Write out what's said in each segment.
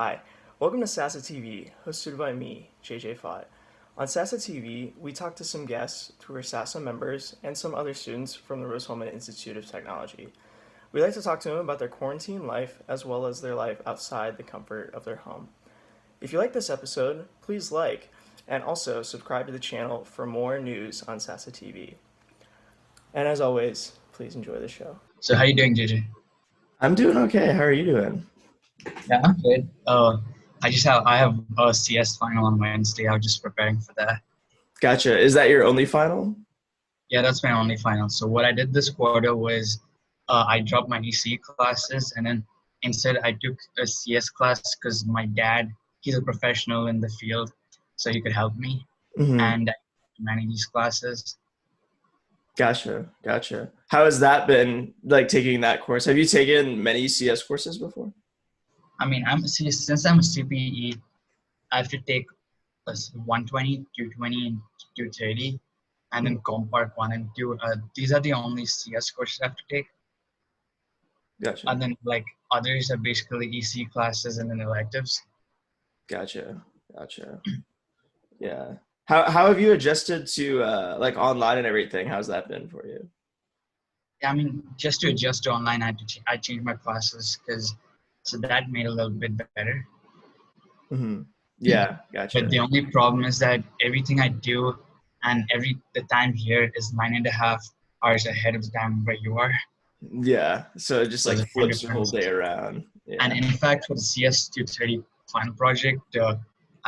Hi, welcome to SASA TV, hosted by me, JJ Fott. On SASA TV, we talk to some guests who are SASA members and some other students from the Rose-Hulman Institute of Technology. We like to talk to them about their quarantine life as well as their life outside the comfort of their home. If you like this episode, please like and also subscribe to the channel for more news on SASA TV. And as always, please enjoy the show. So how you doing, JJ? I'm doing okay. How are you doing? Yeah, I'm good. I have a CS final on Wednesday. I was just preparing for that. Gotcha. Is that your only final? Yeah, that's my only final. So what I did this quarter was I dropped my EC classes and then instead I took a CS class because my dad, he's a professional in the field, so he could help me. Mm-hmm. And I took many of these classes. Gotcha. How has that been, like, taking that course? Have you taken many CS courses before? I mean, since I'm a CPE, I have to take 120, 220, and 230, and then Compark 1 and 2. These are the only CS courses I have to take. Gotcha. And then like others are basically EC classes and then electives. Gotcha. Yeah. How have you adjusted to like online and everything? How's that been for you? Yeah, I mean, just to adjust to online, I changed my classes because so that made a little bit better. Mm-hmm. Yeah, But gotcha. the only problem is that everything I do and the time here is 9.5 hours ahead of the time where you are. Yeah. So it just So like there's a time flips your whole difference. day around. And Yeah. in fact, for the CS 230 final project, I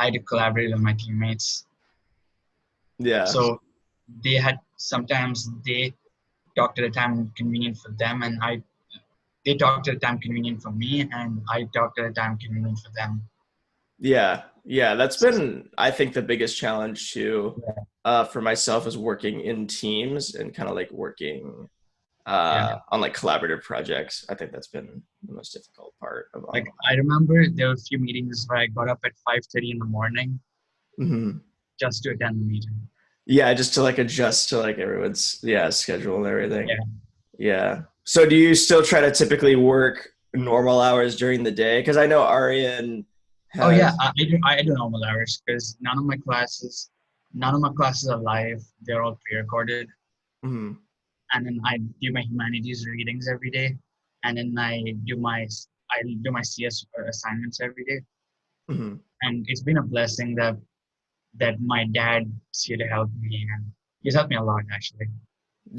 had to collaborate with my teammates. Yeah. So they talked at a time convenient for them, and they talked at a time convenient for me, and I talked at a time convenient for them. Yeah. That's been, I think, the biggest challenge too, Yeah, for myself is working in teams and kind of like working yeah. on like collaborative projects. I think that's been the most difficult part of Like online. I remember there were a few meetings where I got up at 5:30 in the morning Mm-hmm. just to attend the meeting. Yeah, just to like adjust to like everyone's schedule and everything. Yeah. Yeah. So do you still try to typically work normal hours during the day? Because I know Arian Oh yeah, has. I do normal hours because none of my classes are live. They're all pre-recorded, Mhm. and then I do my humanities readings every day, and then I do my CS assignments every day. Mhm. And it's been a blessing that my dad's here to help me, and he's helped me a lot actually.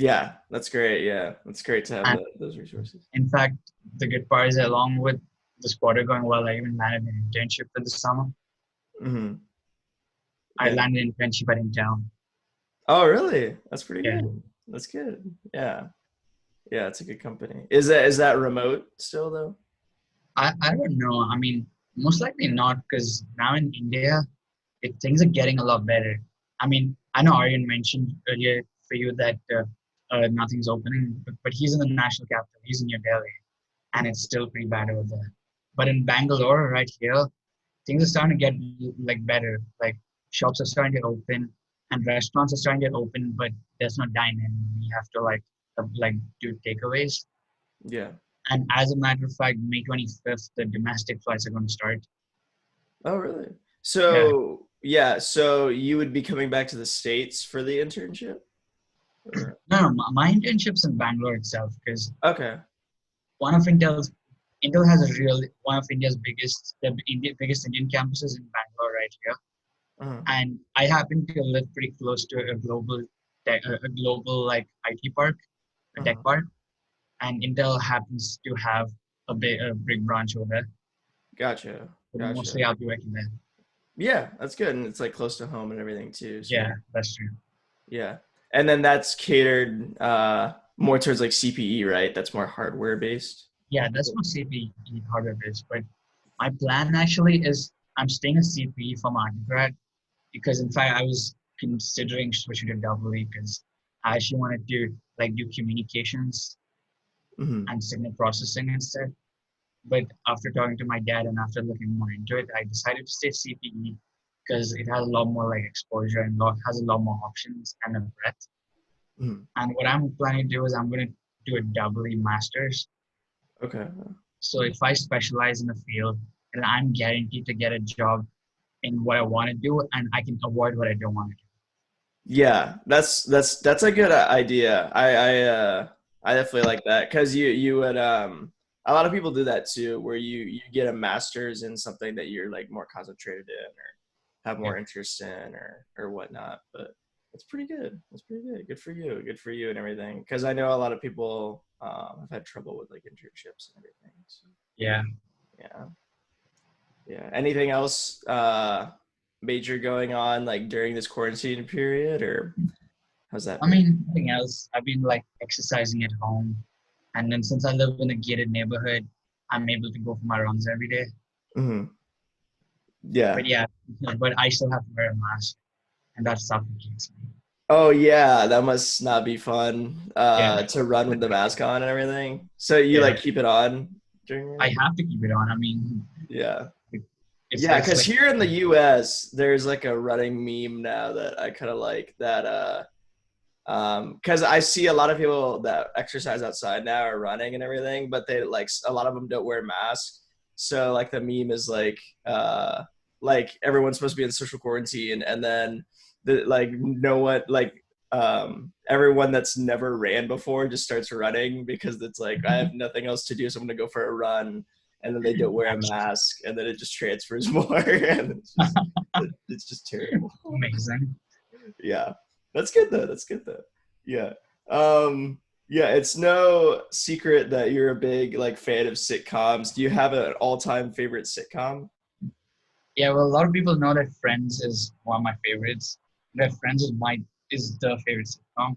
Yeah, that's great. Yeah, that's great to have And those resources. in fact, the good part is that along with this quarter going well, I even landed an internship for the summer. Mhm. I Yeah. landed an internship at Intel. Oh, really? That's pretty Yeah, good. That's good. Yeah. Yeah, it's a good company. Is that remote still though? I don't know. I mean, most likely not because now in India, things are getting a lot better. I mean, I know Aryan mentioned earlier for you that nothing's opening, but he's in the national capital. He's in New Delhi, and Mhm. it's still pretty bad over there. But in Bangalore, right here, things are starting to get like better. Like shops are starting to open, and restaurants are starting to get open, but there's no dine-in. We have to like do takeaways. Yeah. And as a matter of fact, May 25th, the domestic flights are going to start. Oh, really? Yeah. So, yeah, so you would be coming back to the States for the internship? Or No, no, my internship's in Bangalore itself because okay. one of Intel has one of India's biggest Indian campuses in Bangalore right here. Uh-huh. And I happen to live pretty close to a global like IT park, a tech Uh-huh. park, and Intel happens to have a big branch over there. Gotcha. So mostly Gotcha. I'll be working there. Yeah, that's good. And it's like close to home and everything too. Yeah, So that's true. yeah. And then that's catered more towards like CPE, right? That's more hardware based. Yeah, that's what CPE hardware is. But my plan actually is I'm staying at CPE for my undergrad because in fact I was considering switching to double E because I actually wanted to like do communications Hmm. and signal processing instead. But after talking to my dad and after looking more into it, I decided to stay CPE because it has a lot more like exposure and has a lot more options and a breadth. Hmm. And what I'm planning to do is I'm going to do a double E masters. Okay. So if I specialize in a field, and I'm guaranteed to get a job in what I want to do, and I can avoid what I don't want to Yeah, that's a good idea. I definitely like that because you would a lot of people do that too, where you get a master's in something that you're like more concentrated in or have do. more interest in or whatnot. But it's pretty good. It's pretty good. Good for you. Good for you and everything. Because I know a lot of people have had trouble with like internships and everything. So Yeah. yeah, yeah. Anything else major going on like during this quarantine period or how's that I been? mean, nothing else. I've been like exercising at home, and then since I live in a gated neighborhood, I'm able to go for my runs every day. Hmm. Yeah. But yeah, but I still have to wear a mask, and that suffocates me. Oh yeah, that must not be fun Yeah, to run with the mask on and everything. So you yeah. like keep it on during I your have to keep it on. I mean, yeah. Yeah, it's because like here in the US, there's like a running meme now that I kind of like that because I see a lot of people that exercise outside now are running and everything, but they like a lot of them don't wear masks. So like the meme is like everyone's supposed to be in social quarantine, and then the like no one like everyone that's never ran before just starts running because it's like I have nothing else to do, so I'm gonna go for a run, and then they don't wear a mask, and then it just transfers more, and it's just terrible. amazing. Yeah. That's good though. That's good though. Yeah. Yeah, it's no secret that you're a big like fan of sitcoms. Do you have an all-time favorite sitcom? Yeah, well, a lot of people know that Friends is one of my favorites. That Friends is the favorite sitcom.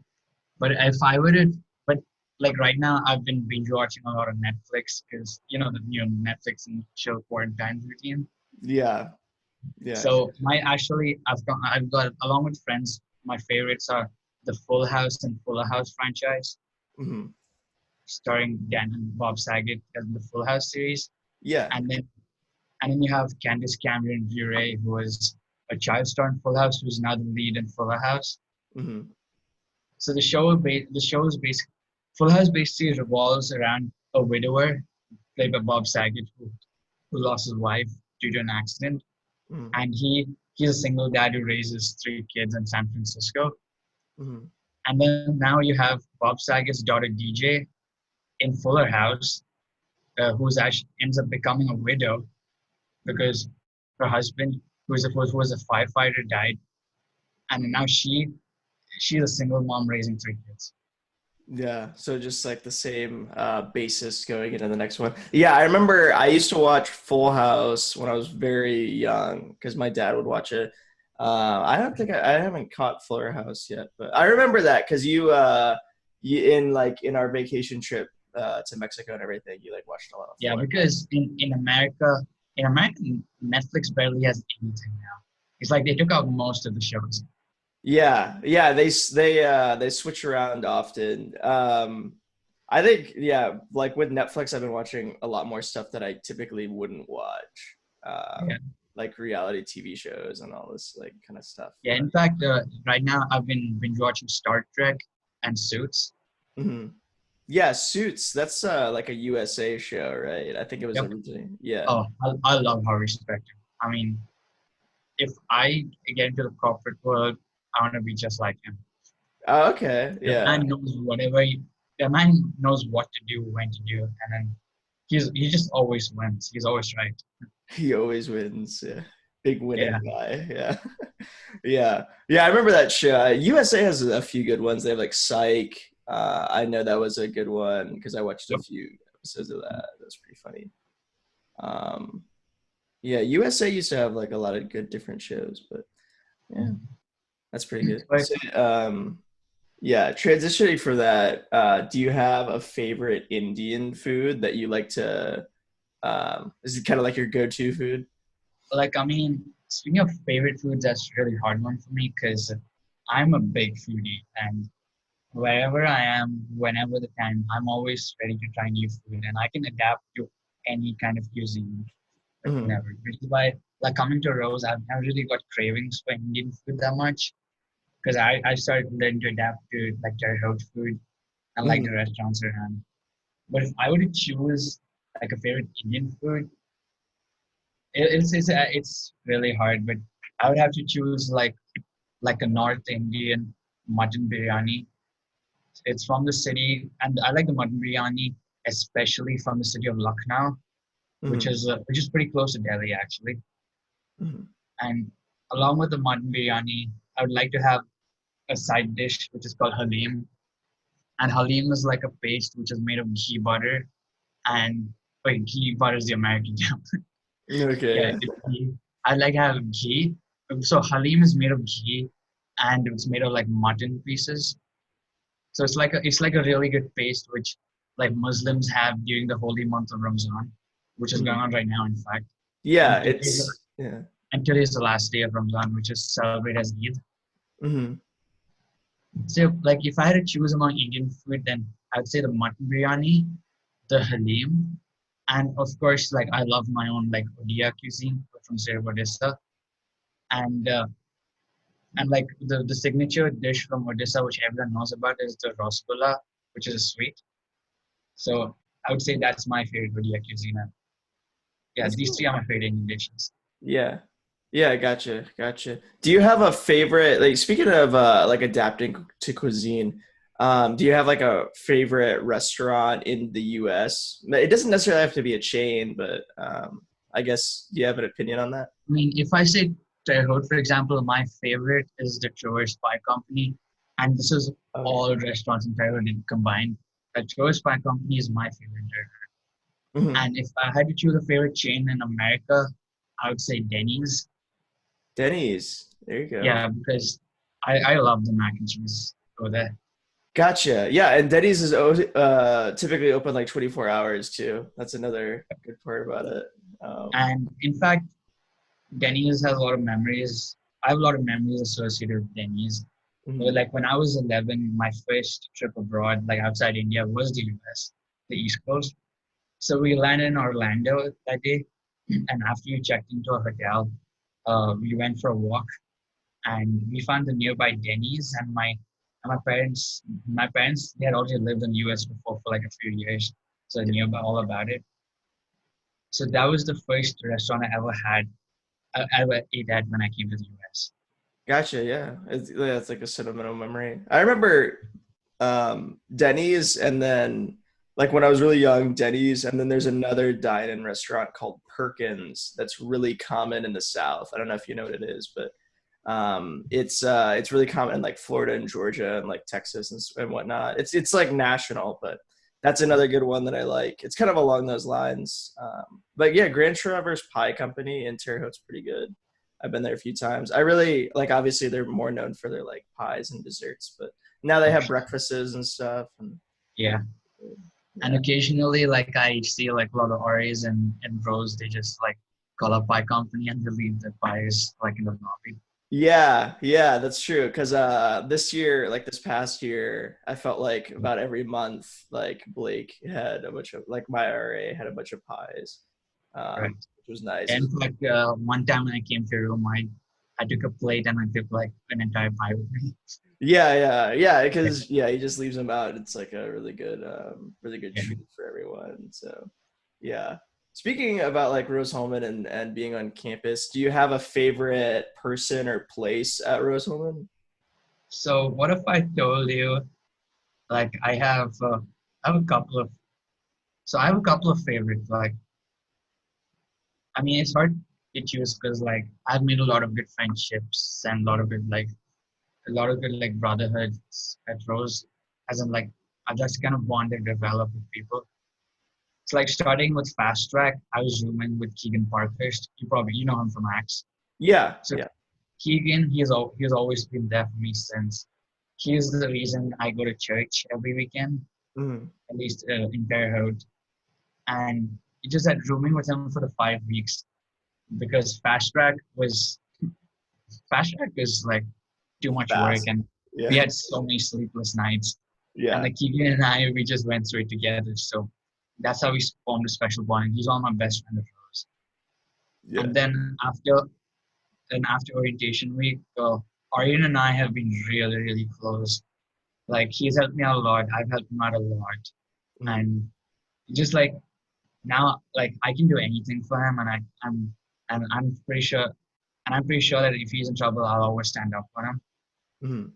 But if I were to, but like right now, I've been binge watching a lot of Netflix because you know the new Netflix and chill quarantine routine. Yeah. Yeah. So I've got along with Friends, my favorites are the Full House and Fuller House franchise, Mhm. starring Dan and Bob Saget as the Full House series, Yeah. and then you have Candice Cameron Bure, who was a child star in Full House, who's now the lead in Fuller House. Mhm. So the show is basically Full House basically revolves around a widower played by Bob Saget who lost his wife due to an accident, Mhm. and he's a single dad who raises three kids in San Francisco. Mhm. And then now you have Bob Saget's daughter DJ in Fuller House, who's actually ends up becoming a widow because her husband, who was a firefighter, died, and now she's a single mom raising three kids. Yeah, so just like the same basis going into the next one. Yeah, I remember I used to watch Full House when I was very young because my dad would watch it. I don't think I haven't caught Fuller House yet, but I remember that because you in like in our vacation trip to Mexico and everything, you like watched a lot of Yeah, Fuller because in America, Netflix barely has anything now. It's like they took out most of the shows. Yeah, yeah, they switch around often. I think yeah, like with Netflix, I've been watching a lot more stuff that I typically wouldn't watch, Yeah, like reality TV shows and all this like kind of stuff. yeah. In fact, right now I've been binge watching Star Trek and Suits. Mhm. Yeah, Suits. That's like a USA show, right? I think it was Yep. originally. Yeah. Oh, I love Harvey Specter. I mean, if I get into the corporate world, I want to be just like him. Oh, okay. The Yeah. man knows whatever. The man knows what to do, when to do, and then he just always wins. He's always right. He always wins. Yeah. Big Yeah. winning guy. Yeah. Yeah. Yeah. I remember that show. USA has a few good ones. They have like Psych. I know that was a good one because I watched a Yep. few episodes of that. That was pretty funny. Um, yeah. USA used to have like a lot of good different shows, but yeah, that's pretty good. But So, yeah, transitioning for that, do you have a favorite Indian food that you like to, is it kind of like your go-to food? like, I mean, speaking of favorite foods, that's a really hard one for me because I'm a big foodie, and wherever I am, whenever the time, I'm always ready to try new food, and I can adapt to any kind of cuisine, like Hmm. whenever. Which is why, like coming to Rose, I've never really got cravings for Indian food that much because I started learning to adapt to like their road food and like the Hmm. restaurants around. But if I were to choose like a favorite Indian food, It's really hard, but I would have to choose like a North Indian mutton biryani. It's from the city, and I like the mutton biryani, especially from the city of Lucknow, Hmm. which is pretty close to Delhi actually. Hmm. And along with the mutton biryani, I would like to have a side dish which is called halim. And halim is like a paste which is made of ghee butter. And wait, ghee butter is the American term. Okay, Yeah, yeah. it's ghee. I like to have ghee. So halim is made of ghee, and it's made of like mutton pieces. So it's like a really good paste which like Muslims have during the holy month of Ramadan, which is going Mhm. on right now, in fact. Yeah, And it's yeah. today is the last day of Ramadan, which is celebrated as Eid. Hmm. So, like, if I had to choose among Indian food, then I'd say the mutton biryani, the halim, and of course, like, I love my own like Odia cuisine from Sri Odisha, and like the signature dish from Odisha, which everyone knows about, is the rasgulla, which is a sweet. So I would say that's my favorite Odia cuisine. And yeah, That's these three cool. are my favorite Indian dishes. Yeah. Yeah, gotcha, gotcha. Do you have a favorite, like speaking of like adapting to cuisine, do you have like a favorite restaurant in the US? It doesn't necessarily have to be a chain, but I guess do you have an opinion on that? I mean, if I say Terre Haute, for example, my favorite is the Traverse Pie Company, and this is Okay. all restaurants in Terre Haute combined. The Traverse Pie Company is my favorite Terre Haute. Hmm. And if I had to choose a favorite chain in America, I would say Denny's. Denny's. There you go. Yeah, because I love the mac and cheese over there. Gotcha. Yeah, and Denny's is typically open like 24 hours too. That's another good part about it. Um, And in fact, Denny's has a lot of memories. I have a lot of memories associated with Denny's. Well, mhm. like when I was 11, my first trip abroad, like outside India, was the US, the East Coast. So we landed in Orlando that day, and after we checked into a hotel, we went for a walk, and we found the nearby Denny's. And my parents, they had already lived in the U.S. before for like a few years, so they knew about all about it. So that was the first restaurant I ever ate at when I came to the U.S. Gotcha. Yeah, yeah, it's like a sentimental memory. I remember Denny's, and then like when I was really young, Denny's, and then there's another dine-in restaurant called Perkins that's really common in the South. I don't know if you know what it is, but it's really common in like Florida and Georgia and like Texas and whatnot. It's like national, but that's another good one that I like. It's kind of along those lines. But yeah, Grand Traverse Pie Company in Terre Haute's pretty good. I've been there a few times. I really like. Obviously, they're more known for their like pies and desserts, but now they have breakfasts and stuff. And Yeah, and yeah, occasionally, like I see like a lot of Aries and Rose, they just like call up pie company and they leave the pies like in the lobby. yeah, that's true. Because this year, like this past year, I felt like about every month, like Blake had a bunch of like my RA had a bunch of pies, Right. which was nice. And like one time when I came to your room, I took a plate and I took like an entire pie with me. Yeah. Yeah, Because yeah, he just leaves them out. It's like a really good yeah. treat for everyone. So yeah. Speaking about like Rose-Hulman and being on campus, do you have a favorite person or place at Rose-Hulman? So what if I told you like I have a couple of I have a couple of favorites. Like I mean it's hard to choose because like I've made a lot of good friendships and a lot of good like brotherhoods at Rose, as in like I just kind of bonded, developed with people. It's like starting with Fast Track. I was rooming with Keegan Parkhurst. You know him from Axe. Yeah, So yeah. Keegan, he's always been there for me since. He is the reason I go to church every weekend, Mhm. at least in Terre Haute. And it just had rooming with him for the 5 weeks because Fast Track is like too much work, Fast. and we Yeah, had so many sleepless nights. And yeah, like Keegan and I, we just went through it together. So that's how we formed a special bond. He's one of my best friends of ours. yeah. And after orientation week, Aryan and I have been really, really close. Like he's helped me out a lot. I've helped him out a lot. Mhm. And just like now, like I can do anything for him, and I'm and I'm pretty sure that if he's in trouble, I'll always stand up for him. Mhm.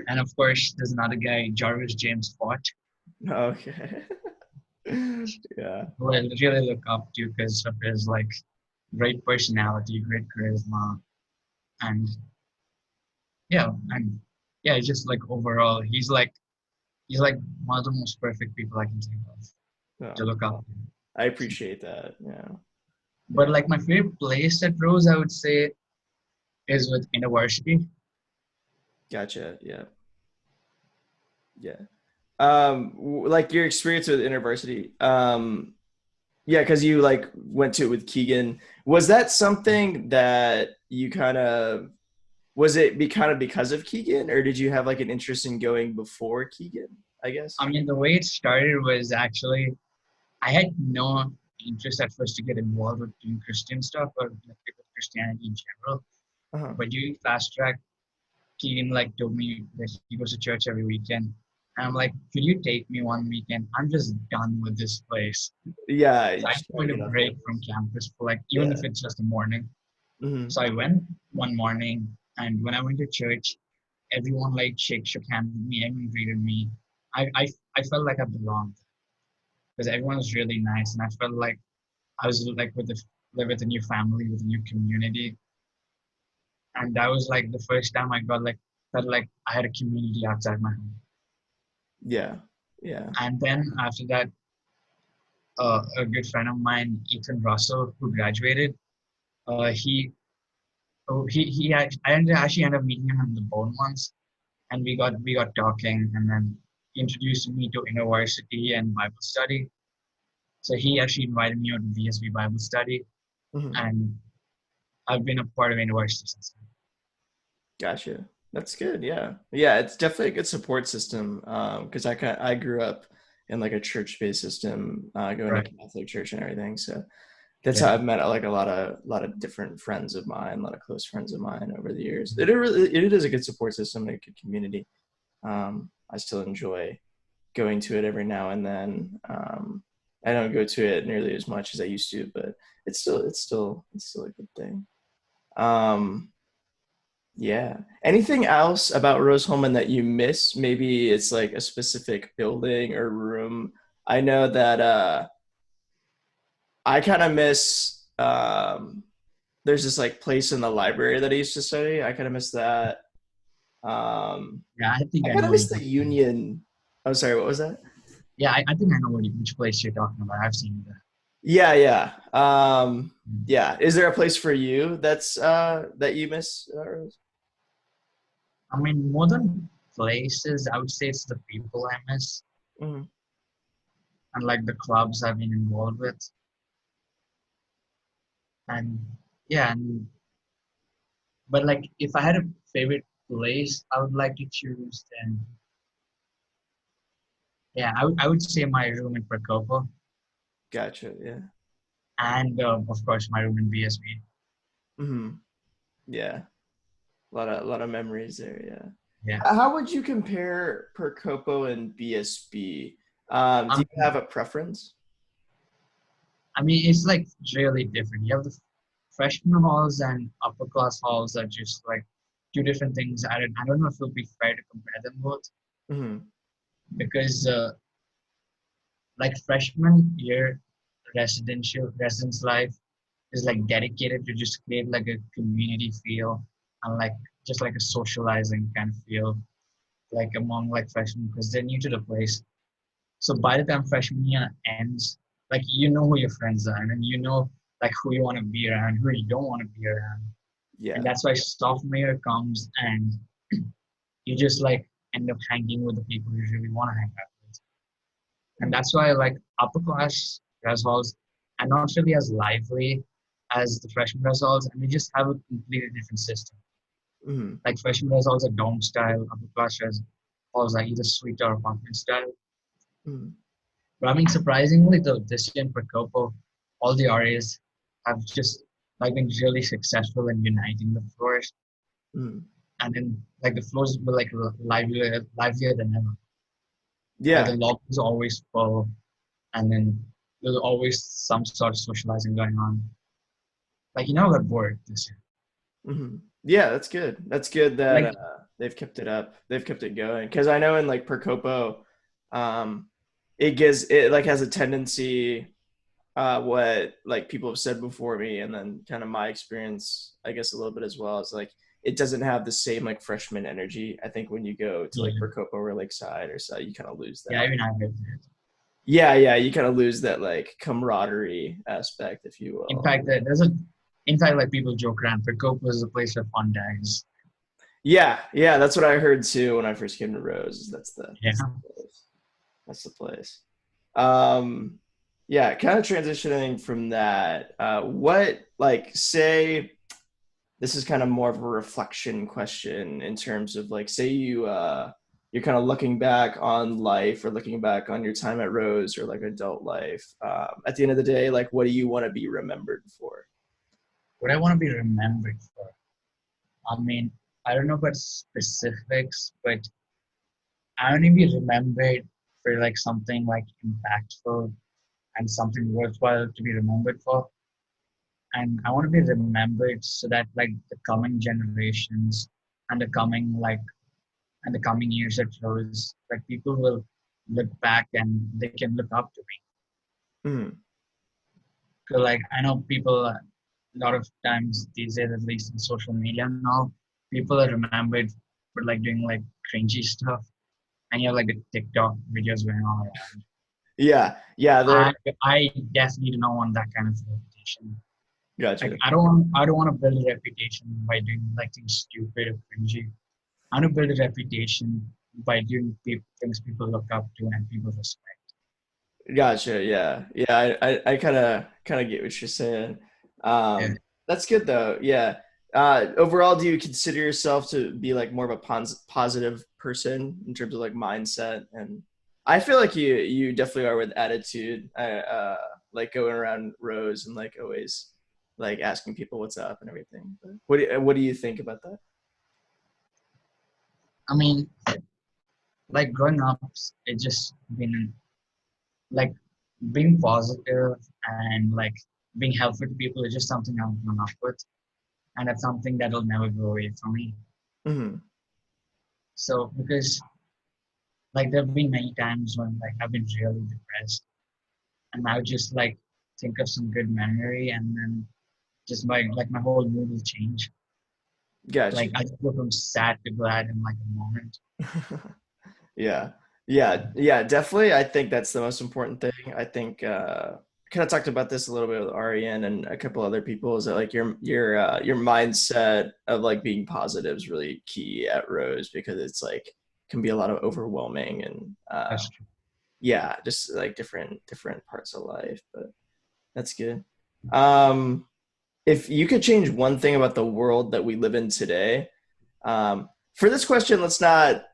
And of course, there's another guy, Jarvis James Fort, Okay. Yeah. who I really look up to because of his like great personality, great charisma, and and yeah, it's just like overall, he's like one of the most perfect people I can think of to No, look up to. I appreciate that. Yeah. But Yeah. like my favorite place at Rose, I would say, is with InterVarsity. Gotcha. Yeah. Yeah. Like your experience with InterVarsity. Yeah, because you like went to it with Keegan. Was that something that you kind of was it be kind of because of Keegan, or did you have like an interest in going before Keegan? I guess. I mean, the way it started was actually I had no interest at first to get involved with doing Christian stuff or like with Christianity in general. Uh-huh. But during fast track, Keegan like told me that he goes to church every weekend. And I'm like, could you take me one weekend? I'm just done with this place. Yeah, So you I just just want want to a get off break from campus. campus for like, even if Yeah. it's just a morning. Hmm. So I went one morning, and when I went to church, everyone like shook hands with me, everyone greeted me. I, I, I felt like I belonged because everyone was really nice. And I felt like I was like with a new family, with a new community. And that was like the first time I got like, felt like I had a community outside my home. Yeah. Yeah. And then after that, a good friend of mine, Ethan Russell, who graduated, he I actually ended up meeting him in the Bone once, and we got talking, and then he introduced me to InterVarsity and Bible study. So he actually invited me out to VSB Bible study, Hmm. and I've been a part of InterVarsity since then. Gotcha. That's good. Yeah. Yeah, it's definitely a good support system. Because I grew up in like a church-based system, going to Right. Catholic church and everything. So that's Yeah. how I've met like a lot of different friends of mine, a lot of close friends of mine over the years. It is a good support system and a good community. I still enjoy going to it every now and then. I don't go to it nearly as much as I used to, but it's still a good thing. Um, yeah. Anything else about Rose-Hulman that you miss? Maybe it's like a specific building or room. I know that I kind of miss there's this like place in the library that I used to study. I kind of miss that. Um, Yeah, I think I I kind of know what miss you the mean. Union. Oh, sorry, what was that? Yeah, I think I know which place you're talking about. I've seen that. Yeah, yeah. Mm. Yeah. Is there a place for you that's that you miss, Rose? I mean, more than places, I would say it's the people I miss Mhm. and like the clubs I've been involved with. And yeah, but like if I had a favorite place, I would like to choose then. Yeah, I would say my room in Procopo Gotcha. Yeah. and of course my room in BSB. Hmm. Yeah. A lot of memories there. Yeah. Yeah. How would you compare Percopo and BSB? Do Um, you have a preference? I mean, it's like really different. You have the freshman halls and upper class halls are just like two different things. I don't know if it would be fair to compare them both Hmm. because like freshman year residence life is like dedicated to just create like a community feel and like just like a socializing kind of feel like among like freshmen because they're new to the place. So by the time freshman year ends, like you know who your friends are and you know like who you want to be around, who you don't want to be around. And Yeah. that's why sophomore year comes and you just like end up hanging with the people you really want to hang out with. And that's why like upper class res halls are not really as lively as the freshman res halls, and they just have a completely different system. Hmm. Like freshman res halls are dorm style, upper class res halls are either suite or apartment style. Hmm. But I mean, surprisingly, though, this year in Procopo, all the RAs have just like been really successful in uniting the floors, Hmm. and then like the floors were like livelier than ever. Like the Yeah. lobby was always full, and then there's always some sort of socializing going on. Like you never got bored this year. Yeah, that's good. That's good that Like they've kept it up. They've kept it going. Because I know in like Percopo, um, it like has a tendency, what like people have said before me, and then kind of my experience, I guess a little bit as well, is like it doesn't have the same like freshman energy. I think when you go to like yeah, Percopo or Lakeside or so, you kind of lose yeah, that. even I've heard that. Yeah, yeah, you kind of lose that like camaraderie aspect, if you In will. fact, there's a in fact like people joke around. Percopa is a place where fun dies. Yeah, yeah, that's what I heard too when I first came to Rose. Yeah. That's the place. That's the place. Um, yeah, kind of transitioning from that. What like say this is kind of more of a reflection question in terms of like say you're kind of looking back on life or looking back on your time at Rose or like adult life. At the end of the day, like what do you want to be remembered for? What I want to be remembered for. I mean, I don't know about specifics, but I want to be remembered for like something like impactful and something worthwhile to be remembered for. And I want to be remembered so that like the coming generations and the coming and the coming years at Rose, like people will look back and they can look up to me. Mm, Cause like I know people a lot of times these days, at least in social media now, people are remembered for like doing like cringy stuff, and you have like the TikTok videos going on around. yeah, yeah, there. I definitely don't want that kind of reputation. Like Gotcha. I don't want to build a reputation by doing like things stupid or cringy. I want to build a reputation by doing things people look up to and people respect. Gotcha. Yeah. Yeah. I kind of get what you're saying. Yeah. That's good though. Yeah. Overall, do you consider yourself to be like more of a positive person in terms of like mindset? And I feel like you definitely are with attitude. Like going around Rose and like always like asking people what's up and everything. But what do you think about that? I mean, like growing up, it just been like being positive and like being helpful to people is just something I've grown up with, and that's something that'll never go away from me. Hmm. So because like there have been many times when like I've been really depressed, and I would just like think of some good memory, and then just like my whole mood will change. Gotcha. Like I just go from sad to glad in like a moment. Yeah. Yeah. Yeah. Definitely. I think that's the most important thing. I think kind of talked about this a little bit with Ariane and a couple other people is that like your mindset of like being positive is really key at Rose because it's like can be a lot of overwhelming and That's true. yeah, just like different parts of life. But that's good. Um if you could change one thing about the world that we live in today, for this question, let's not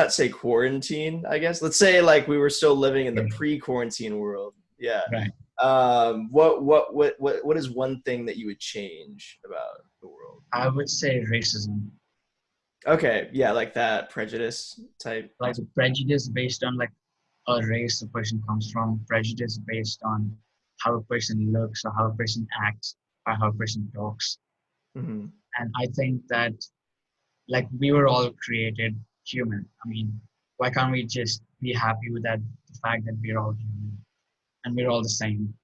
say quarantine, I guess. Let's say like we were still living in the Yeah, pre-quarantine world. Yeah. right. What is one thing that you would change about the world? I would say racism, Okay, yeah, like that prejudice type like aspect. prejudice based on like a race a person comes from, prejudice based on how a person looks or how a person acts or how a person talks. Hmm. And I think that like we were all created human. I mean, why can't we just be happy with that the fact that we're all human and we're all the same?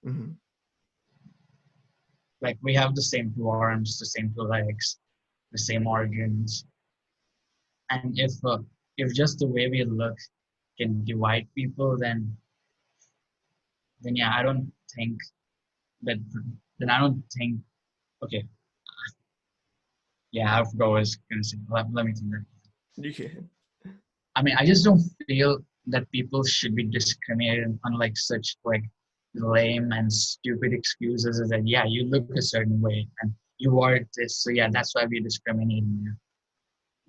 Hmm. Like we have the same two arms, the same two legs, the same organs. And if just the way we look can divide people, then yeah, I don't think that then I don't think okay, yeah, I forgot what I was gonna say. Let me think. You can. I mean, I just don't feel that people should be discriminated on like such like lame and stupid excuses as that yeah, you look a certain way and you are this, so yeah, that's why we're discriminating you.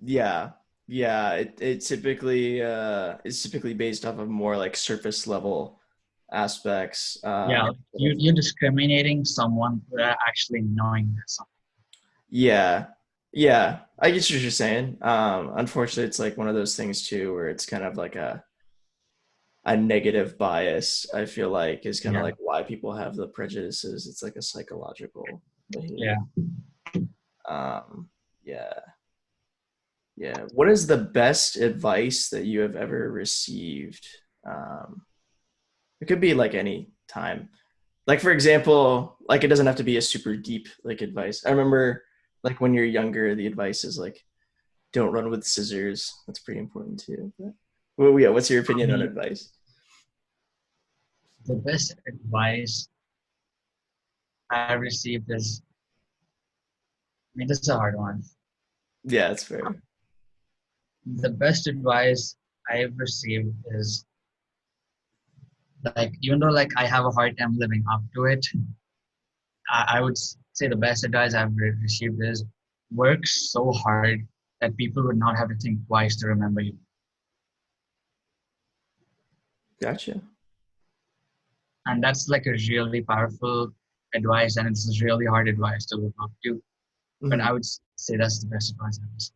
Yeah. Yeah, it typically is typically based off of more like surface level aspects. Yeah, like, you're discriminating someone without actually knowing this. Yeah. Yeah. I get what you're saying. Unfortunately, it's like one of those things too, where it's kind of like a negative bias, I feel like, is kind of Yeah. like why people have the prejudices. It's like a psychological Yeah. behavior. Um, yeah. Yeah. What is the best advice that you have ever received? Um, it could be like any time. Like for example, like it doesn't have to be a super deep like advice. I remember like when you're younger, the advice is like don't run with scissors. That's pretty important too. But, well, yeah, what's your I opinion on mean, advice? the best advice I received is, I mean, this is a hard one. Yeah, that's fair. The best advice I've received is like, even though like I have a hard time living up to it, I would say the best advice I've received is work so hard that people would not have to think twice to remember you. Gotcha. And that's like a really powerful advice, and it's a really hard advice to live up to. But Hmm. I would say that's the best advice I've received.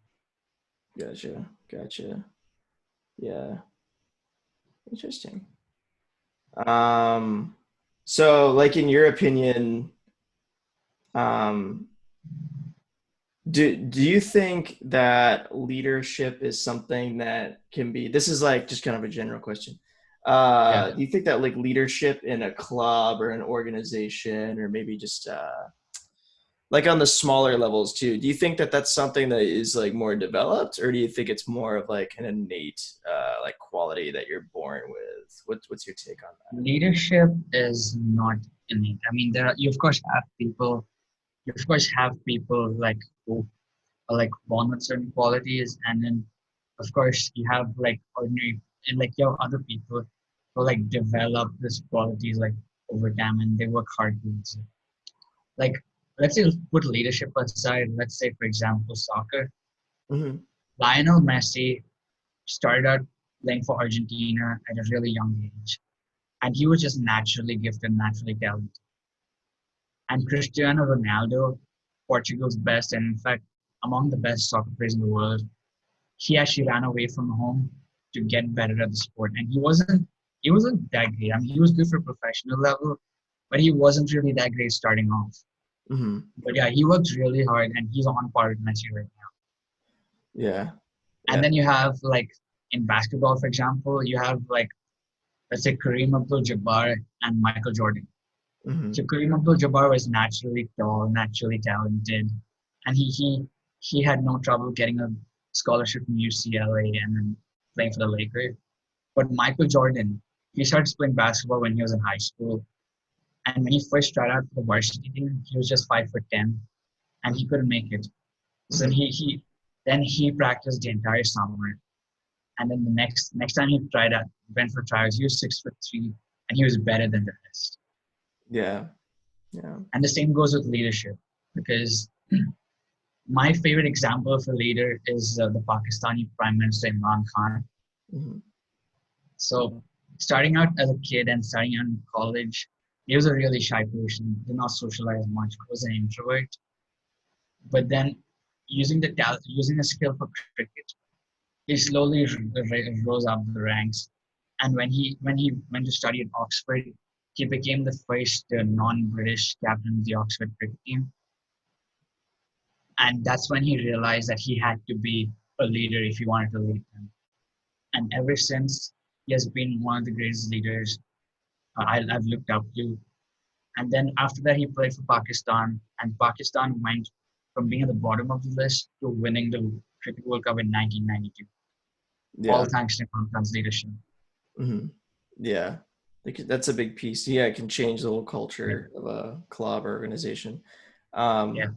Gotcha. Gotcha. Yeah. Interesting. Um, so like in your opinion, um, do you think that leadership is something that can be, this is like just kind of a general question. Yeah. Do you think that like leadership in a club or an organization or maybe just like on the smaller levels too, do you think that that's something that is like more developed, or do you think it's more of like an innate like quality that you're born with? What's your take on Leadership is not innate. I mean, there are, you of course have people, you of course have people like who are like born with certain qualities, and then of course you have like ordinary and like you have other people who like develop these qualities like over time and they work hard towards it. Like let's say put leadership aside, let's say for example soccer. that? Hmm. Lionel Messi started out playing for Argentina at a really young age. And he was just naturally gifted, naturally talented. And Cristiano Ronaldo, Portugal's best, and in fact, among the best soccer players in the world, he actually ran away from home to get better at the sport. And he wasn't that great. I mean, he was good for professional level, but he wasn't really that great starting off. Hmm. But yeah, he worked really hard, and he's on par with Messi right now. Yeah. And Yeah. then you have like in basketball, for example, you have like let's say Kareem Abdul-Jabbar and Michael Jordan. Hmm. So Kareem Abdul-Jabbar was naturally tall, naturally talented, and he had no trouble getting a scholarship from UCLA and then playing for the Lakers. But Michael Jordan, he started playing basketball when he was in high school, and when he first tried out for the varsity team, he was just 5'10", and he couldn't make it. So Hmm. then he practiced the entire summer, and then the next time he tried out, went for trials, he was 6'3", and he was better than the rest. Yeah. Yeah. And the same goes with leadership, because my favorite example of a leader is the Pakistani Prime Minister Imran Khan. Hmm. So, starting out as a kid and starting out in college, he was a really shy person, did not socialize much, was an introvert. But then, using a skill for cricket, he slowly rose up the ranks. And when he went to study at Oxford, he became the first non-British captain of the Oxford cricket team. And that's when he realized that he had to be a leader if he wanted to lead them. And ever since, he has been one of the greatest leaders I've looked up to. And then after that, he played for Pakistan, and Pakistan went from being at the bottom of the list to winning the Cricket World Cup in 1992, all Yeah. thanks to Imran Khan's leadership. Hmm. Yeah. That's a big piece. Yeah, it can change the whole Yeah, culture of a club or organization. Um, yeah.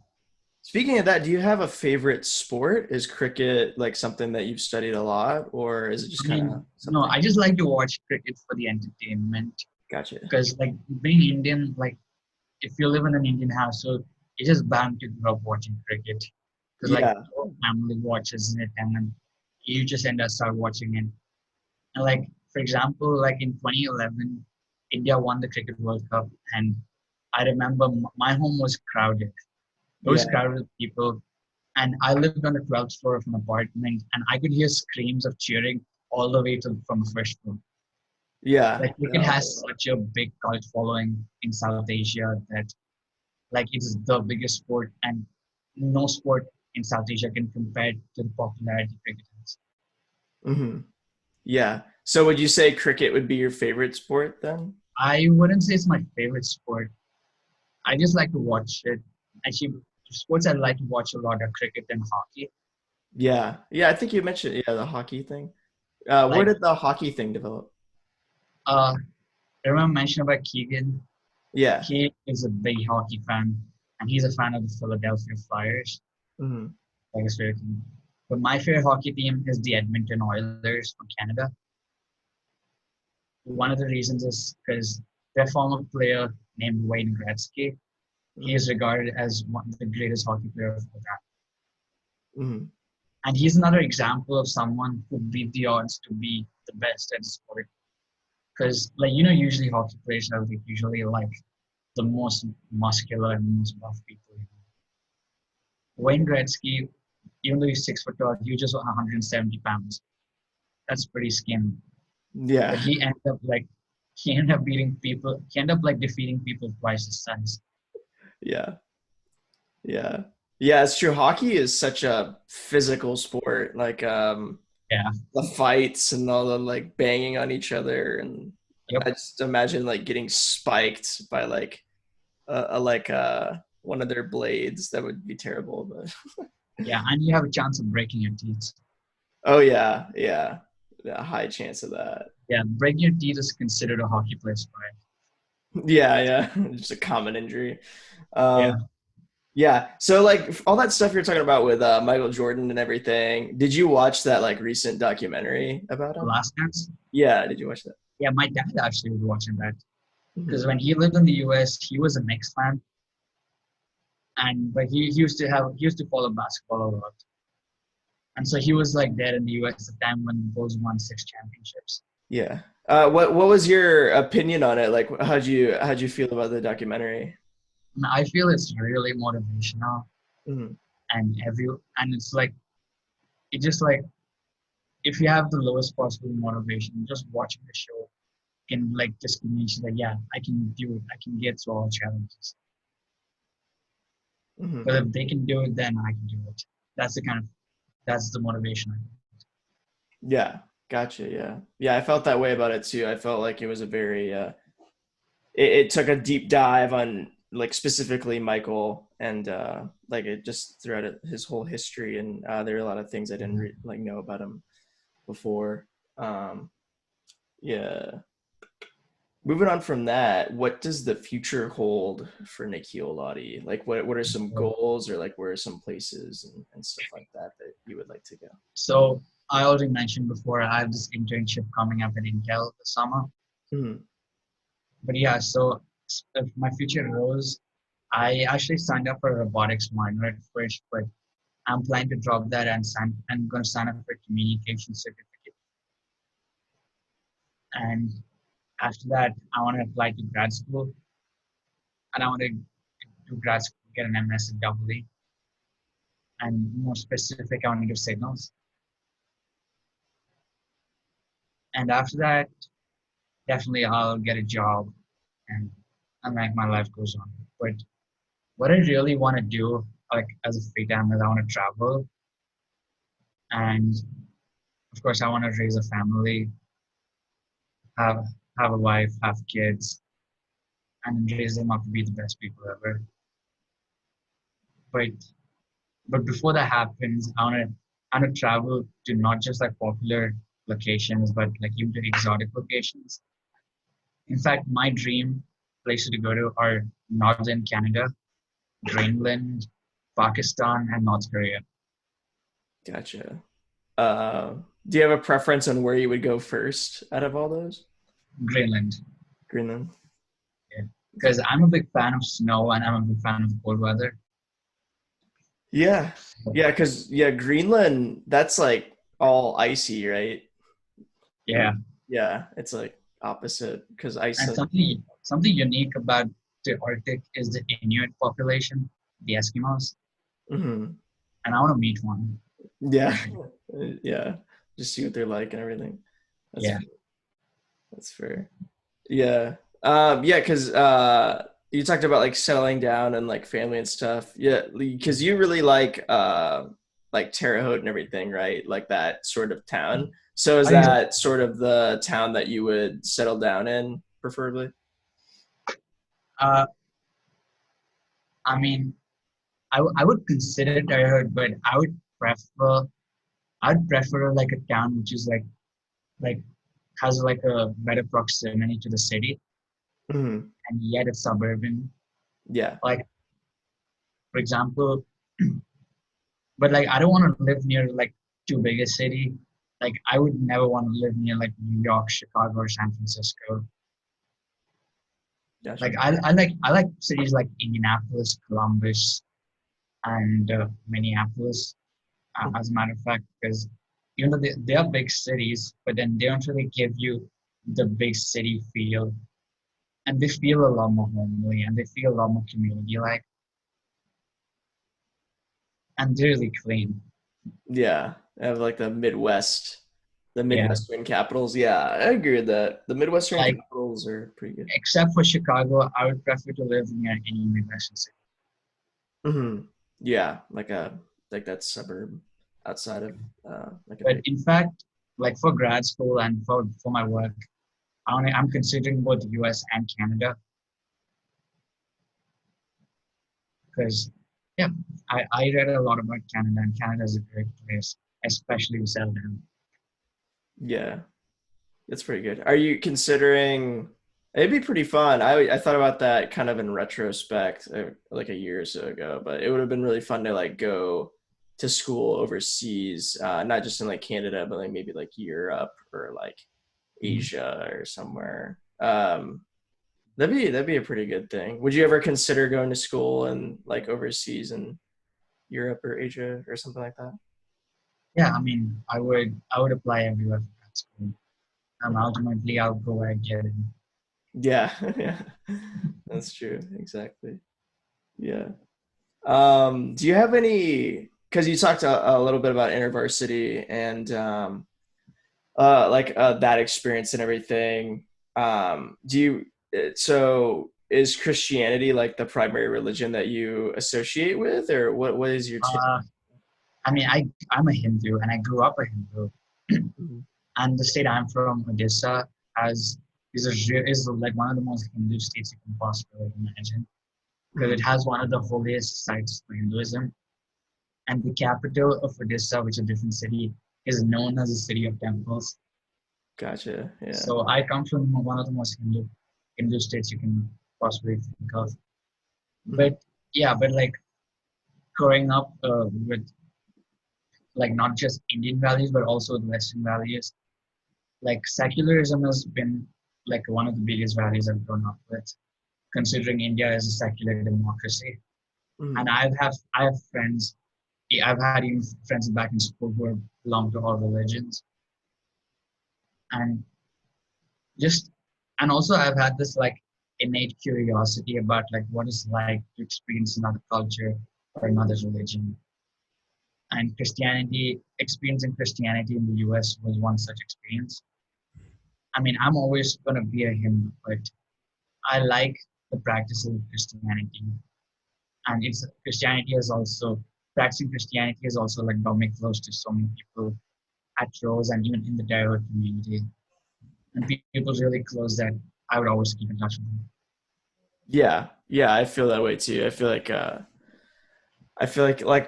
Speaking of that, do you have a favorite sport? Is cricket like something that you've studied a lot, or is it just I kind of mean, no, something? I just like to watch cricket for the entertainment Gotcha. because, like, being Indian, like, if you live in an Indian household, you're just bound to grow up watching cricket because like Yeah. the whole family watches it, and then you just end up start watching it. And like for example, like in 2011, India won the Cricket World Cup, and I remember my home was crowded. It was Yeah. crowded with people, and I lived on the 12th floor of an apartment, and I could hear screams of cheering all the way to from the first floor. Yeah. Like cricket No. has such a big cult following in South Asia that like it is the biggest sport, and no sport in South Asia can compare to the popularity cricket has. Hmm. Yeah. So would you say cricket would be your favorite sport then? I wouldn't say it's my favorite sport. I just like to watch it. Actually, sports I like to watch a lot are cricket and hockey. Yeah. Yeah, I think you mentioned the hockey thing. Where Like, did the hockey thing develop? uh, I remember mentioning about Keegan. Yeah. He is a big hockey fan, and he's a fan of the Philadelphia Flyers, Hmm. like his favorite team. But my favorite hockey team is the Edmonton Oilers from Canada. One of the reasons is because their former player named Wayne Gretzky, he Hmm. is regarded as one of the greatest hockey players of all time. Hmm. And he's another example of someone who beat the odds to be the best at the sport. Because, like, usually hockey players are like usually like the most muscular and most buff people. Wayne Gretzky, even though he's 6 foot tall, he was just 170 pounds. That's pretty skinny. But Yeah. he ended up beating people. He ended up like defeating people twice his size. Yeah. Yeah. Yeah, it's true. Hockey is such a physical sport. Like Yeah. the fights and all the like banging on each other, and Yep. I just imagine like getting spiked by like one of their blades. That would be terrible, but Yeah. And you have a chance of breaking your teeth. oh yeah, yeah. Yeah, high chance of that. Yeah. Breaking your teeth is considered a hockey player's sport. Yeah, yeah. Just a common injury. Yeah. Um yeah. So like all that stuff you're talking about with Michael Jordan and everything, did you watch that like recent documentary about him? Last dance. Yeah, did you watch that? Yeah. My dad actually was watching that because Hmm. when he lived in the US, he was a Knicks fan. And but he used to follow basketball a lot. And so he was like there in the US at the time when the Bulls won 6 championships. Yeah. What was your opinion on it? Like, how'd you feel about the documentary? And I feel it's really motivational Hmm. and it's like it just like if you have the lowest possible motivation, just watching the show can like just convince you that yeah, I can do it. I can get through all challenges. Hmm. But if they can do it, then I can do it. That's the kind of that's the motivation. Yeah. Gotcha. Yeah. Yeah. I felt that way about it too. I felt like it was a very it took a deep dive on like specifically Michael and like it just throughout his whole history, and there are a lot of things I didn't like know about him before. Um, yeah. Moving on from that, what does the future hold for Nikhil Ladi? Like, what are some goals, or like where are some places and stuff like that that you would like to go? So I already mentioned before I have this internship coming up at Intel this summer. Hmm. But yeah, so if my future roles, I actually signed up for a robotics minor at first, but I'm planning to drop that and I'm going to sign up for a communication certificate. And after that, I want to apply to grad school, and I want to do grad school, get an MS at EE, and more specific, I want to do signals. And after that, definitely I'll get a job and like my life goes on. But what I really want to do, like as a free time, is I want to travel, and of course, I want to raise a family, have have a wife, have kids, and raise them up to be the best people ever. But before that happens, I want to travel to not just like popular locations, but like even to exotic locations. In fact, my dream places to go to are northern Canada, Greenland, Pakistan, and North Korea. Gotcha. Uh, do you have a preference on where you would go first out of all those? Greenland, Greenland. yeah. Because I'm a big fan of snow and I'm a big fan of cold weather. Yeah. Yeah, because yeah, Greenland, that's like all icy, right? Yeah, Yeah, it's like opposite because ice. and something unique about the Arctic is the Inuit population, the Eskimos, Mhm. and I want to meet one for Yeah, sure. yeah. Just see what they're like and everything. That's Yeah, That's fair. Yeah. Yeah, because you talked about like settling down and like family and stuff. Yeah, because you really like Terre Haute and everything, right? Like that sort of town. So is I use, that sort of the town that you would settle down in, preferably? uh, I mean, I would consider Terre but prefer, I'd prefer like a town which is like has like a better proximity to the city Hmm. and yet it's suburban. Yeah. Like, for example, but like I don't want to live near like too big a city. Like I would never want to live near like New York, Chicago, or San Francisco. Like Gotcha. I like cities like Indianapolis, Columbus, and Minneapolis. As a matter of fact, because even though they are big cities, but then they don't really give you the big city feel, and they feel a lot more homely, and they feel a lot more community-like, and they're really clean. Yeah. I have like the Yeah, Midwestern capitals. Yeah, I agree with that. The Midwestern like capitals are pretty good. except for Chicago, I would prefer to live near any Midwestern city. Hmm. Yeah, like that suburb outside of like a But big. in fact, like for grad school and for my work, I'm considering both the US and Canada because, yeah, I read a lot about Canada, and Canada is a great place, especially to settle down. Yeah, it's pretty good. Are you considering? It'd be pretty fun. I thought about that kind of in retrospect, like a year or so ago. But it would have been really fun to like go to school overseas, not just in like Canada, but like maybe like Europe or like Mhm. Asia or somewhere. That'd be a pretty good thing. Would you ever consider going to school and like overseas in Europe or Asia or something like that? Yeah, I mean, I would apply everywhere for grad school. Ultimately, I'll go where I get in. Yeah, yeah, that's true. Exactly. Yeah. Do you have any? Because you talked a little bit about InterVarsity and that experience and everything. Do you? So is Christianity like the primary religion that you associate with, or what is your take? Uh, I mean, I'm a Hindu, and I grew up a Hindu. Mhm. And the state I'm from, Odisha, has is like one of the most Hindu states you can possibly imagine because it Mhm. has one of the holiest sites for Hinduism. And the capital of Odisha, which is a different city, is known as the city of temples. Gotcha. Yeah. So I come from one of the most Hindu states you can possibly think of. Mhm. But yeah, but like growing up with like not just Indian values, but also the Western values, like secularism has been like one of the biggest values I've grown up with, considering India is a secular democracy. And Mhm. I have friends, I've had even friends back in school who belong to all religions, and just and also I've had this like innate curiosity about like what it's like to experience another culture or another religion. And experiencing Christianity in the US was one such experience. I mean, I'm always going to be a Hindu, but I like the practice of Christianity. And it's Christianity is also practicing Christianity is also like brought me close to so many people at Rose and even in the Dairo community. And people really close that I would always keep in touch with them. Yeah. Yeah. I feel that way too. I feel like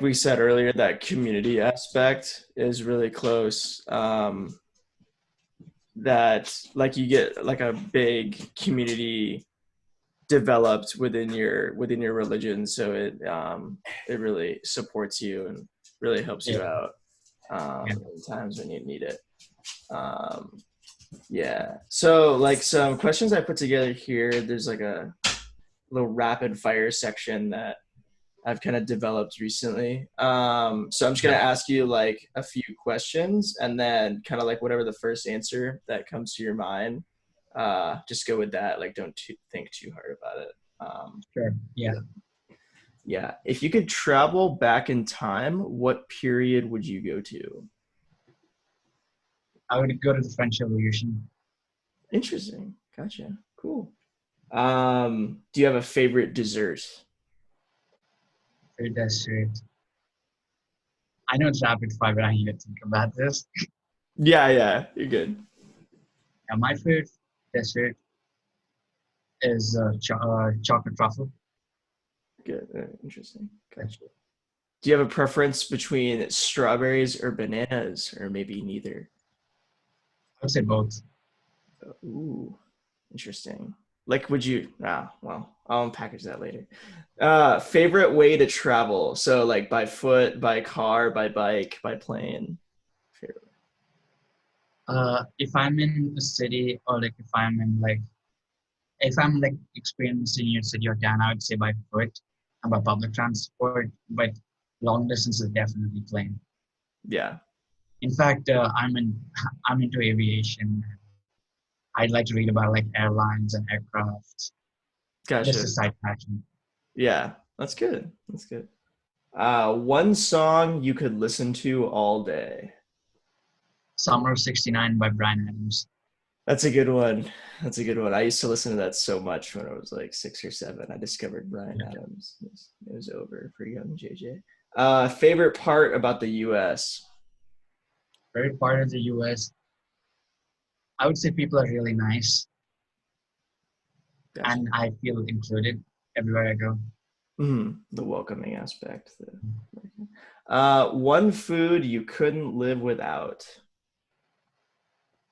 we said earlier, that community aspect is really close. That like you get like a big community developed within your religion, so it really supports you and really helps Yeah, you out yeah. in times when you need it. Um, yeah. So like some questions I put together here. There's like a little rapid fire section that I've kind of developed recently. So I'm just Yeah. gonna ask you like a few questions, and then kind of like whatever the first answer that comes to your mind, just go with that. Like, don't think too hard about it. Sure. Yeah. Yeah. If you could travel back in time, what period would you go to? I would go to the French Revolution. Interesting. Gotcha. Cool. Do you have a favorite dessert? Favorite dessert. I know it's rapid fire, but I need to think about this. Yeah, yeah, you're good. My favorite dessert is chocolate truffle. Good. Interesting. Gotcha. Do you have a preference between strawberries or bananas, or maybe neither? I would say both. Ooh, interesting. Like, would you? Ah, well, I'll unpackage that later. Favorite way to travel? So, like, by foot, by car, by bike, by plane. Favorite. If I'm in a city or like if I'm like experiencing your city or town, I would say by foot and by public transport. But long distance is definitely plane. Yeah, In fact, I'm into aviation. I'd like to read about like airlines and aircraft. Just gotcha. a side passion. Yeah, that's good. That's good. One song you could listen to all day. Summer of '69 by Brian Adams. That's a good one. That's a good one. I used to listen to that so much when I was like 6 or 7. I discovered Brian Adams. It was over for young JJ. Favorite part about the US? Very part of the US. I would say people are really nice Gotcha. and I feel included everywhere I go. The welcoming aspect. One food you couldn't live without.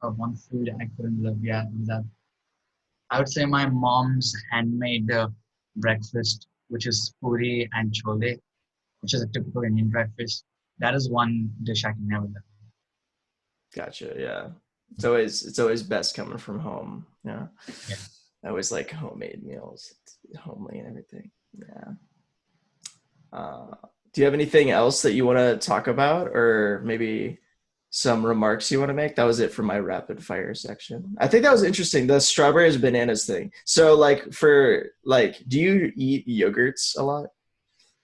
One food I couldn't live without. I would say my mom's handmade breakfast, which is puri and chole, which is a typical Indian breakfast. That is one dish I can never live. Gotcha. Yeah. It's always best coming from home. Yeah. Yeah. I always like homemade meals. It's homely and everything. Yeah. Uh, do you have anything else that you want to talk about, or maybe some remarks you want to make? That was it for my rapid fire section. I think that was interesting. The strawberries bananas thing. So, like, do you eat yogurts a lot?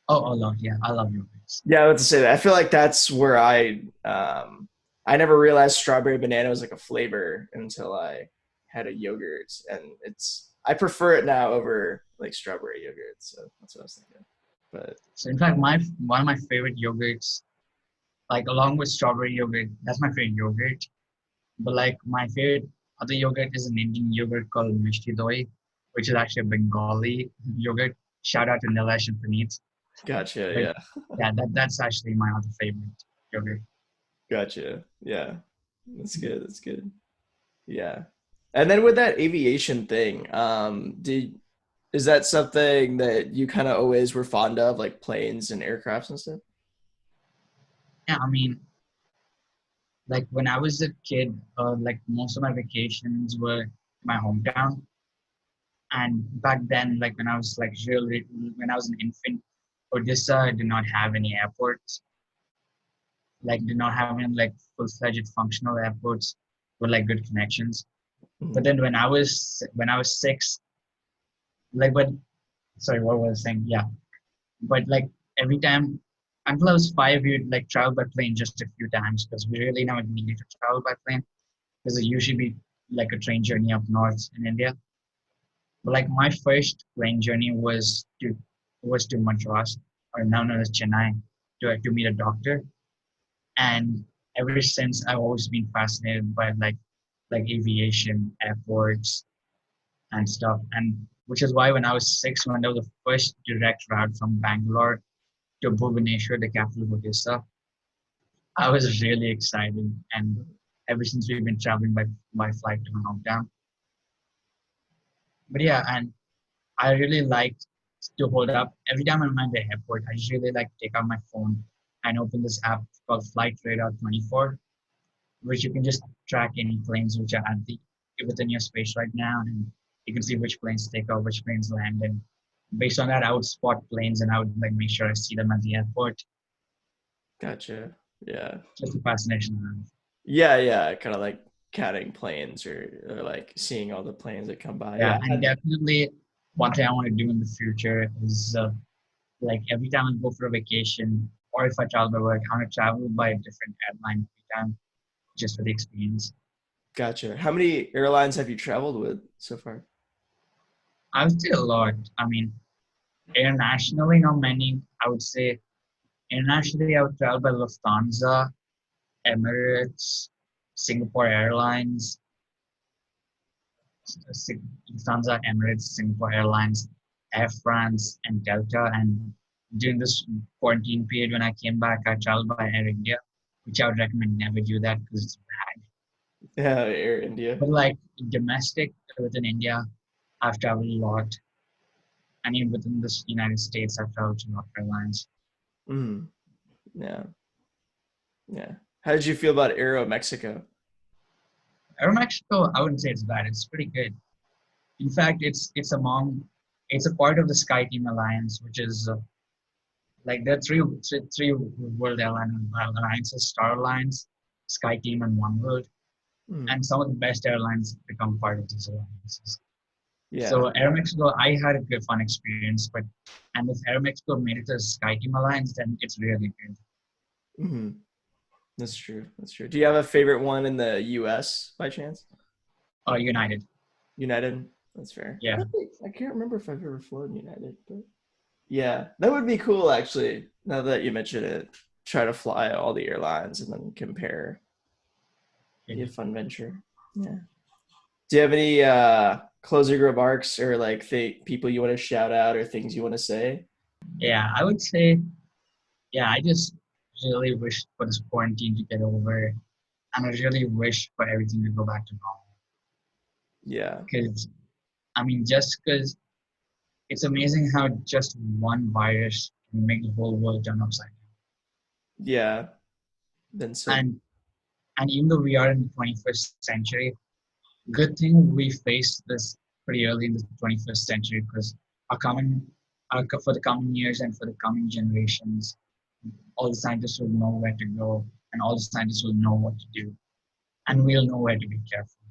Oh, a lot. Yeah, I love yogurts. Yeah, I was to say that. I feel like that's where I never realized strawberry banana was like a flavor until I had a yogurt, and I prefer it now over like strawberry yogurt. So that's what I was thinking. But So in fact, my one of my favorite yogurts, like along with strawberry yogurt, that's my favorite yogurt. But like my favorite other yogurt is an Indian yogurt called Mishti Doi, which is actually a Bengali yogurt. Shout out to Nilesh and Puneet. gotcha. But Yeah. yeah, that's actually my other favorite yogurt. Gotcha. Yeah. That's good. That's good. Yeah. And then with that aviation thing, did is that something that you kind of always were fond of, like planes and aircrafts and stuff? Yeah, I mean, like when I was a kid, like most of my vacations were in my hometown. And back then, like when I was an infant, Odisha did not have any airports, like did not have any like full-fledged functional airports with like good connections. But Mhm. then when I was 6, like but sorry, what was I saying? Yeah. But like every time until I was 5, we would like travel by plane just a few times because we really never needed to travel by plane because it usually be like a train journey up north in India. But like my first plane journey was to Madras, or now known as Chennai, to meet a doctor. And ever since, I've always been fascinated by like aviation, airports, and stuff. And which is why when I was 6, when there was the first direct route from Bangalore to Bhubaneswar, the capital of Odisha, I was really excited. And ever since we've been traveling by flight to my hometown. But yeah, and I really like to hold up every time I'm at the airport. I just really like to take out my phone and open this app called Flight Radar 24, which you can just track any planes which are at the within your space right now, and you can see which planes take off, which planes land, and based on that, I would spot planes and I would like make sure I see them at the airport. Gotcha. Yeah. Just a fascination around. Yeah, yeah. Kind of like counting planes or like seeing all the planes that come by. Yeah. Yeah, and definitely one thing I want to do in the future is like every time I go for a vacation or if I travel by work, I want to travel by a different airline every time just for the experience. Gotcha. How many airlines have you traveled with so far? I would say a lot. I mean, internationally, not many. I would say internationally, I would travel by Lufthansa, Emirates, Singapore Airlines, Lufthansa, Emirates, Singapore Airlines, Air France, and Delta. And during this quarantine period, when I came back, I traveled by Air India, which I would recommend never do that because it's bad. Yeah, Air India. But like domestic within India, I've traveled a lot. And even within the United States, I've traveled to North Airlines. Mm, yeah, yeah. How did you feel about Aero Mexico? Aeromexico, I wouldn't say it's bad. It's pretty good. In fact, it's a part of the SkyTeam Alliance, which is like there are three world airline alliances: Star Alliance, SkyTeam, and One World. Mm, And some of the best airlines become part of these alliances. yeah. So Aeromexico, I had a good fun experience, but and if Aeromexico made it to the SkyTeam Alliance, then it's really good. Hmm. That's true. That's true. Do you have a favorite one in the U.S. by chance? United, United. That's fair. yeah, I can't remember if I've ever flown United, but yeah, that would be cool actually. Now that you mention it, try to fly all the airlines and then compare. Be a fun venture. Yeah. Do you have any closing remarks or like people you want to shout out or things you want to say? yeah. I would say, yeah. I just really wish for this quarantine to get over, and I really wish for everything to go back to normal. Yeah. Because I mean, just because it's amazing how just one virus can make the whole world turn upside Yeah. Been down. so And even though we are in the 21st century, good thing we faced this pretty early in the 21st century because our coming, for the coming years and for the coming generations, all the scientists will know where to go and all the scientists will know what to do and we'll know where to be careful.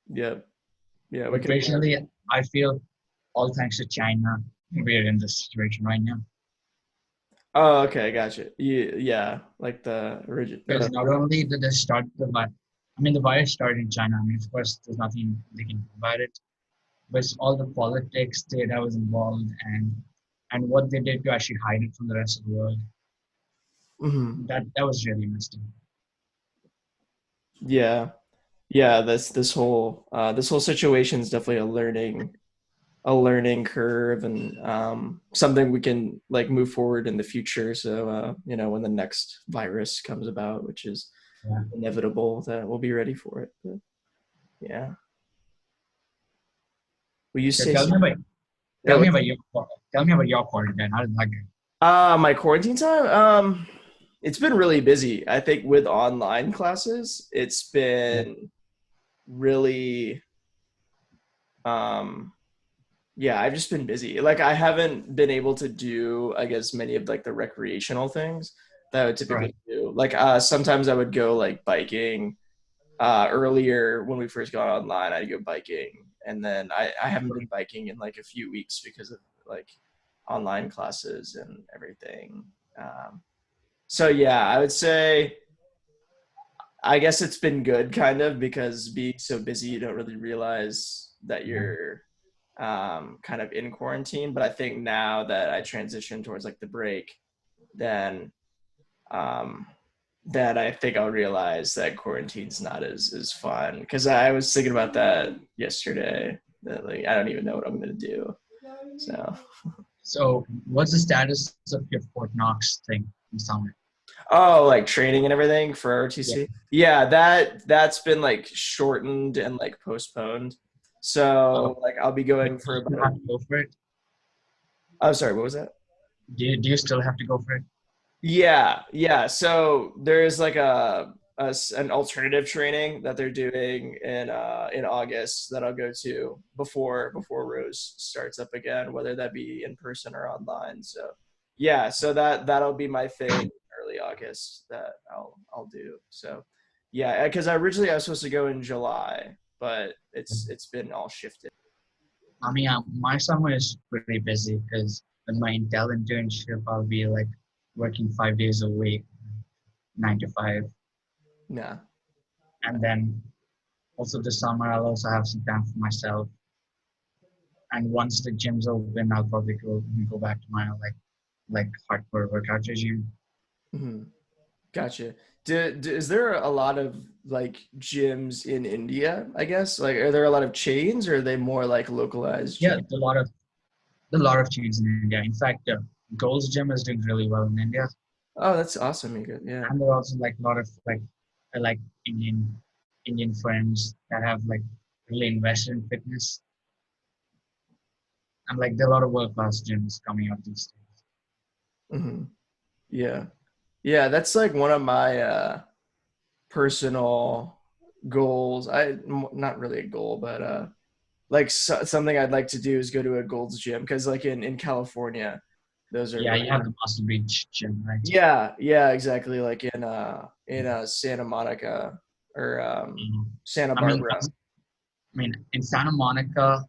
yeah. Yeah, we can learn. Unfortunately, I feel all thanks to China, we're in this situation right now. Oh, okay, gotcha. Yeah, like the origin. Because not only did they start the virus, I mean, the virus started in China. I mean, of course, there's nothing they can do about it. But it's all the politics that was involved and what they did to actually hide it from the rest of the world. Mhm. That was really messed up. Yeah, yeah. This whole situation is definitely a learning curve and something we can like move forward in the future. So when the next virus comes about, which is Yeah. inevitable, that we'll be ready for it. But, yeah. Will you So say something? Yeah, tell me about your tell me about your quarantine. How did that go? my quarantine time. It's been really busy. I think with online classes, it's Yeah. been really um yeah, I've just been busy. Like I haven't been able to do, I guess, many of like the recreational things that I would typically Right. do. Like sometimes I would go like biking. Earlier when we first got online, I'd go biking, and then I haven't been biking in like a few weeks because of like online classes and everything. So yeah, I would say I guess it's been good kind of because being so busy, you don't really realize that Yeah. you're kind of in quarantine. But I think now that I transition towards like the break, then um, that I think I'll realize that quarantine's not as fun because I was thinking about that yesterday. That like I don't even know what I'm gonna do. So So what's the status of your Fort Knox thing in summer? oh, like training and everything for Yeah. ROTC. Yeah, that's been like shortened and like postponed. Oh, So like I'll be but going you for about still a have to week. go for it? I'm sorry, what was that? Do you still have to go for it? Yeah, yeah. So there's like an alternative training that they're doing in August that I'll go to before Rose starts up again, whether that be in person or online. So yeah, so that'll be my thing early August that I'll do. So yeah, because originally I was supposed to go in July, but it's been all shifted. I mean, my summer is pretty busy because with my Intel internship, I'll be like working 5 days a week, 9 to 5, Yeah. and then Also this summer, I'll also have some time for myself. And once the gym's open, I'll probably go back to my like hardcore workout regime. Hmm. Gotcha. Is there a lot of like gyms in India, I guess? Like, are there a lot of chains or are they more like localized Yeah, gyms? a lot of changes in India. In fact, Gold's Gym is doing really well in India, Oh, that's awesome, Mika. Yeah. and there are also like a lot of like Indian firms that have like really invested in fitness, and like there are a lot of world class gyms coming up these days. Hmm. Yeah. Yeah, that's like one of my personal goals. Not really a goal, but like something I'd like to do is go to a Gold's Gym because like in California, those are Yeah, really you have the Muscle Beach Gym, right? yeah, exactly, like in Santa Monica or Mhm. Santa I mean, Barbara. in Santa Monica,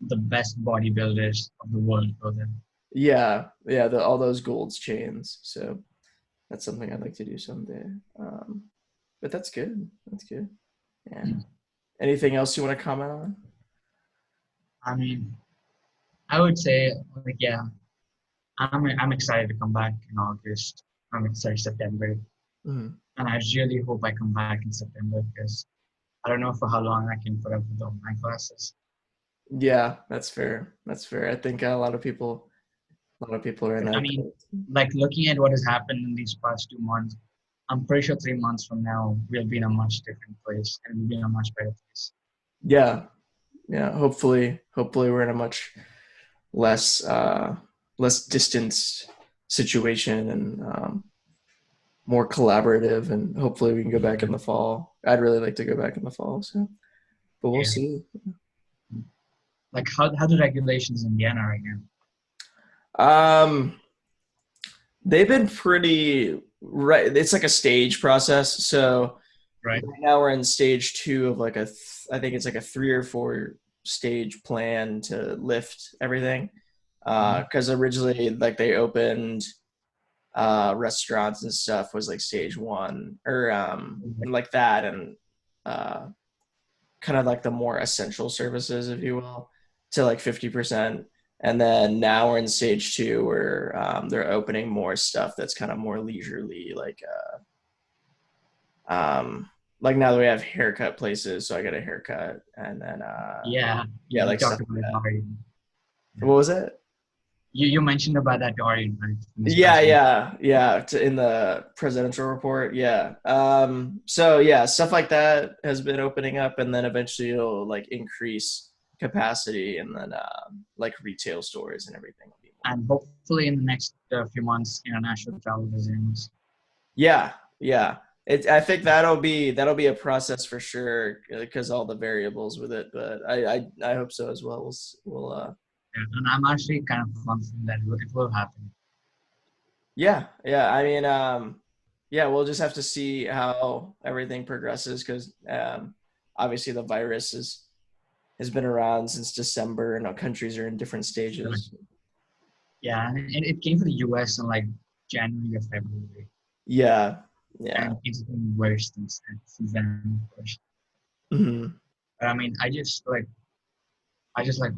the best bodybuilders of the world go there. Yeah, yeah, all those Gold's chains. So that's something I'd like to do someday. But that's good. That's good. Yeah. Hmm. Anything else you want to comment on? I mean, I would say like yeah, I'm excited to come back in August. I'm excited September, Mhm. and I really hope I come back in September because I don't know for how long I can put up with online classes. Yeah, that's fair. That's fair. I think a lot of people are in I that mean, boat. like looking at what has happened in these past 2 months, I'm pretty sure 3 months from now we'll be in a much different place and we'll be in a much better place. Yeah, yeah. Hopefully we're in a much less less distanced situation and more collaborative, and hopefully we can go back in the fall. I'd really like to go back in the fall, so but we'll Yeah. see. Like how the regulations in Indiana right now, Um, they've been pretty right. It's like a stage process. So right? right now we're in stage two of like I think it's like a 3 or 4 stage plan to lift everything. Mhm. Because originally like they opened restaurants and stuff was like stage one or like that and uh kind of like the more essential services, if you will, to like 50%. And then now we're in stage two where they're opening more stuff that's kind of more leisurely, like now that we have haircut places, so I get a haircut, and then Yeah, yeah, you like talked stuff about like it that. already. Yeah. What was it? You mentioned about that already, right? In this Yeah, president. yeah. In the presidential report, yeah. So yeah, stuff like that has been opening up, and then eventually it'll like increase capacity, and then like retail stores and everything will be more. And hopefully in the next few months, international travel resumes. Yeah, yeah. I think that'll be a process for sure because all the variables with it, but I hope so as well. We'll Yeah, and I'm actually kind of confident that it will happen. yeah, yeah. I mean, yeah, we'll just have to see how everything progresses because obviously the virus has been around since December, and our countries are in different Sure. stages. Yeah, and it came to the US in like January or February, Yeah, yeah. and it's been worse since then. Of course. Hmm. But I mean, I just like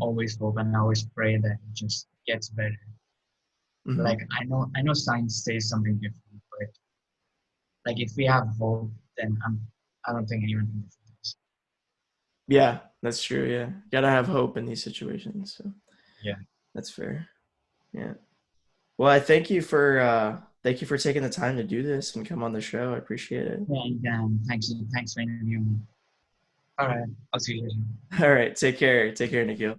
always hope and I always pray that it just gets better. Like Hmm. I know science says something different, but like if we have hope, then I don't think anyone can defeat us. Yeah, that's true. Yeah, gotta have hope in these situations. So Yeah. that's fair. Yeah. Well, I thank you for taking the time to do this and come on the show. I appreciate it. And thanks for interviewing me. All right, I'll see you later. All right, take care. Take care, Nikhil.